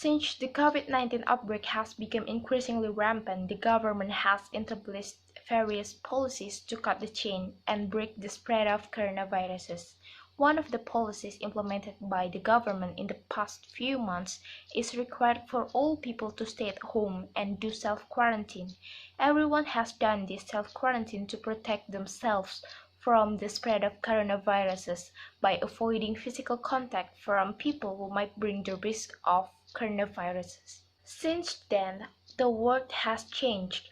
Since the COVID-19 outbreak has become increasingly rampant, the government has established various policies to cut the chain and break the spread of coronaviruses. One of the policies implemented by the government in the past few months is required for all people to stay at home and do self-quarantine. Everyone has done this self-quarantine to protect themselves from the spread of coronaviruses by avoiding physical contact from people who might bring the risk of coronaviruses. Since then, the world has changed.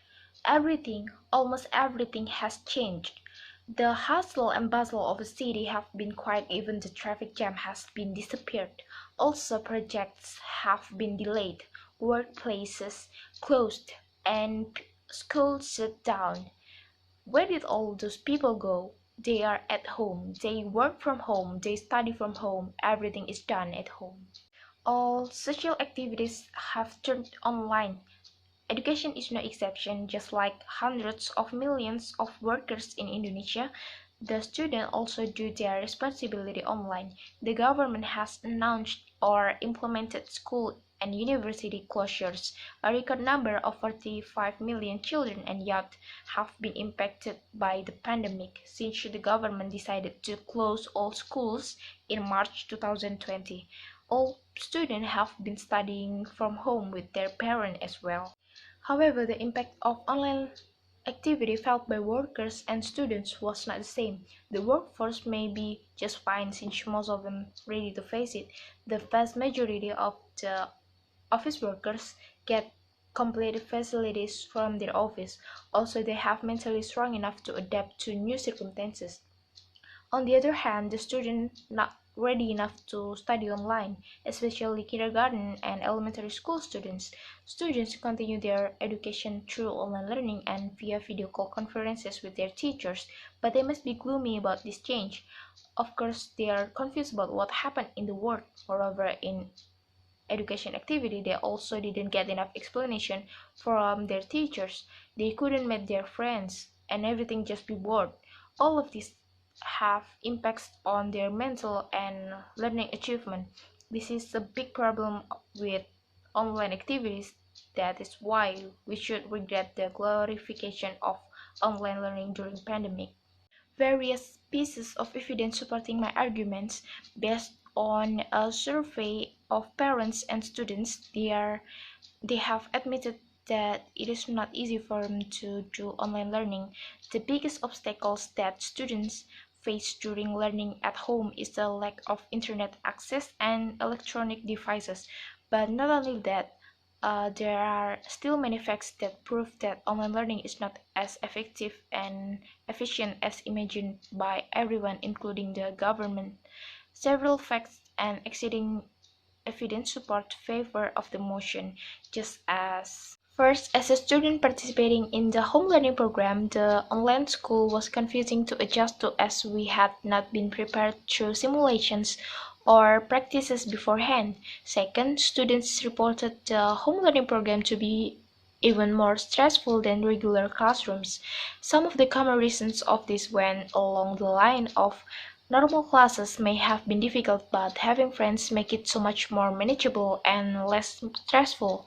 Almost everything has changed. The hustle and bustle of the city have been quiet, even the traffic jam has been disappeared. Also, projects have been delayed, workplaces closed, and schools shut down. Where did all those people go? They are at home, they work from home, they study from home, everything is done at home. All social activities have turned online. Education is no exception. Just like hundreds of millions of workers in Indonesia, the students also do their responsibility online. The government has announced or implemented school and university closures. A record number of 45 million children and youth have been impacted by the pandemic since the government decided to close all schools in March 2020. All students have been studying from home with their parents as well. However, the impact of online activity felt by workers and students was not the same. The workforce may be just fine since most of them ready to face it. The vast majority of the office workers get complete facilities from their office. Also, they have mentally strong enough to adapt to new circumstances. On the other hand, the students not ready enough to study online, especially kindergarten and elementary school students. Students continue their education through online learning and via video call conferences with their teachers, but they must be gloomy about this change. Of course, they are confused about what happened in the world. Moreover, in education activity, they also didn't get enough explanation from their teachers. They couldn't meet their friends, and everything just be bored. All of these have impacts on their mental and learning achievement. This is a big problem with online activities. That is why we should regret the glorification of online learning during pandemic. Various pieces of evidence supporting my arguments based on a survey of parents and students. They have admitted that it is not easy for them to do online learning. The biggest obstacles that students face during learning at home is the lack of internet access and electronic devices. But not only that, there are still many facts that prove that online learning is not as effective and efficient as imagined by everyone, including the government. Several facts and exceeding evidence support favor of the motion, just as first, as a student participating in the home learning program, the online school was confusing to adjust to as we had not been prepared through simulations or practices beforehand. Second, students reported the home learning program to be even more stressful than regular classrooms. Some of the common reasons of this went along the line of normal classes may have been difficult, but having friends make it so much more manageable and less stressful.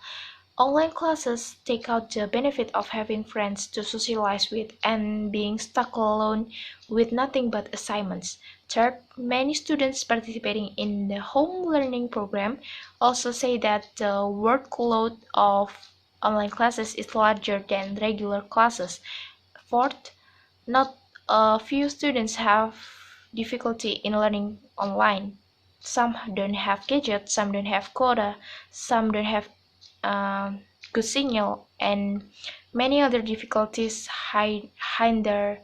Online classes take out the benefit of having friends to socialize with and being stuck alone with nothing but assignments. Third, many students participating in the home learning program also say that the workload of online classes is larger than regular classes. Fourth, not a few students have difficulty in learning online. Some don't have gadgets, some don't have quota, some don't have um, good signal, and many other difficulties hinder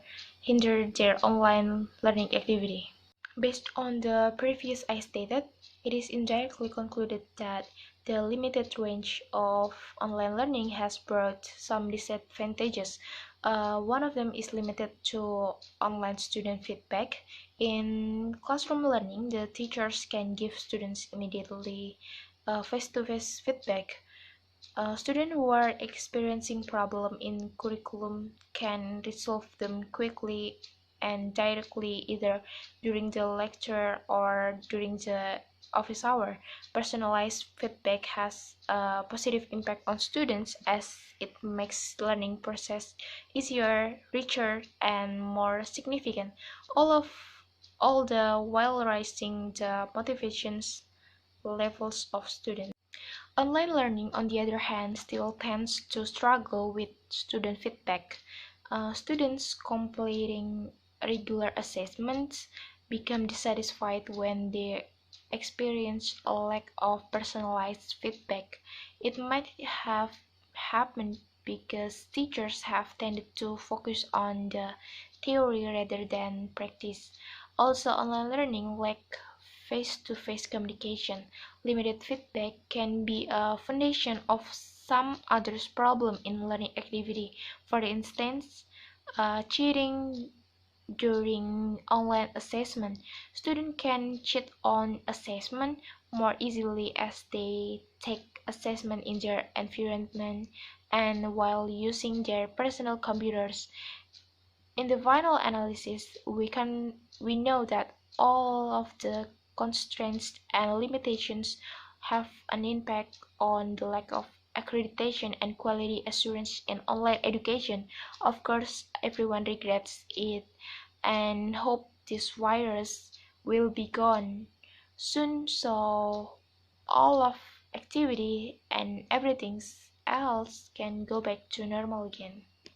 their online learning activity. Based on the previous I stated, it is indirectly concluded that the limited range of online learning has brought some disadvantages. One of them is limited to online student feedback. In classroom learning, the teachers can give students immediately face-to-face feedback. Students who are experiencing problem in curriculum can resolve them quickly and directly either during the lecture or during the office hour. Personalized feedback has a positive impact on students as it makes learning process easier, richer, and more significant. All of all the while raising the motivations levels of students. Online learning, on the other hand, still tends to struggle with student feedback. Students completing regular assessments become dissatisfied when they experience a lack of personalized feedback. It might have happened because teachers have tended to focus on the theory rather than practice. Also, online learning lack face-to-face communication. Limited feedback can be a foundation of some others problem in learning activity. For instance, cheating during online assessment. Students can cheat on assessment more easily as they take assessment in their environment and while using their personal computers. In the final analysis, we know that all of the constraints and limitations have an impact on the lack of accreditation and quality assurance in online education. Of course, everyone regrets it and hope this virus will be gone soon so all of activity and everything else can go back to normal again.